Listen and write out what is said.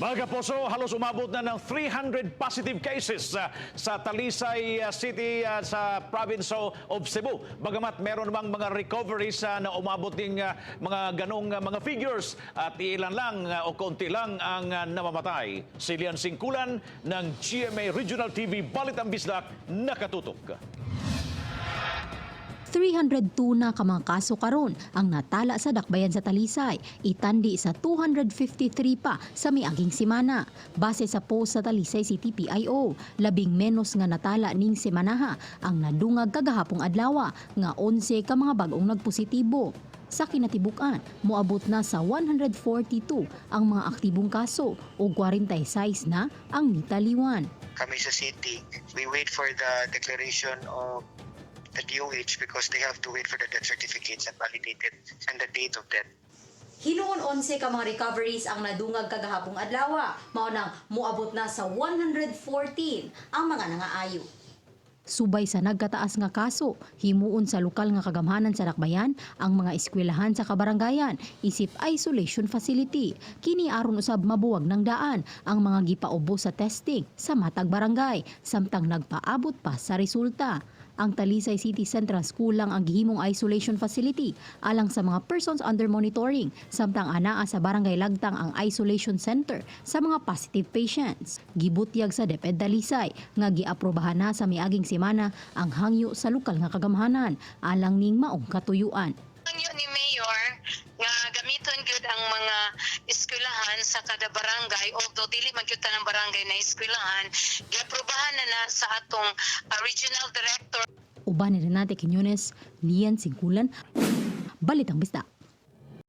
Mga kapuso, halos umabot na ng 300 positive cases sa Talisay City sa province of Cebu. Bagamat meron namang mga recoveries na umabot ng mga ganong mga figures at ilan lang o konti lang ang namamatay. Si Lian Singkulan ng GMA Regional TV Balitang Bisdak nakatutok. 302 na ka mga kaso karon ang natala sa dakbayan sa Talisay, itandi sa 253 pa sa miaging semana. Base sa post sa Talisay City PIO, labing menos nga natala ning semanaha ang nadungag kagahapong adlaw nga 11 ka mga bag-ong nagpositibo. Sa kinatibukan, moabot na sa 142 ang mga aktibong kaso o 46 na ang nitaliwan. Kami sa city, we wait for the declaration of the DOH because they have to wait for the death certificates and validated and the date of death. Hinuon 11 ka mga recoveries ang nadungag kagahapong adlaw, mao nang moabot na sa 114 ang mga nangaayo. Subay sa nagkataas nga kaso, himuon sa lokal nga kagamhanan sa dakbayan ang mga eskwelahan sa kabarangayan isip isolation facility. Kini aron usab mabuwag ng daan ang mga gipaubo sa testing sa matag barangay samtang nagpaabot pa sa resulta. Ang Talisay City Central School lang ang gihimong isolation facility alang sa mga persons under monitoring samtang anaa sa barangay Lagtang ang isolation center sa mga positive patients. Gibutyag sa DepEd Talisay nga giaprobahan na sa miaging semana ang hangyo sa lokal nga kagamhanan alang ning maong katuyuan. Hangyo ni Mayor nga gamiton gyud ang mga eskwelahan sa kada barangay, although dili man gyud tanang barangay na eskwelahan, giaprobahan na sa atong regional director. Uban ni Renate Quiñones, Lian Singkulan, Balitang Bisdak.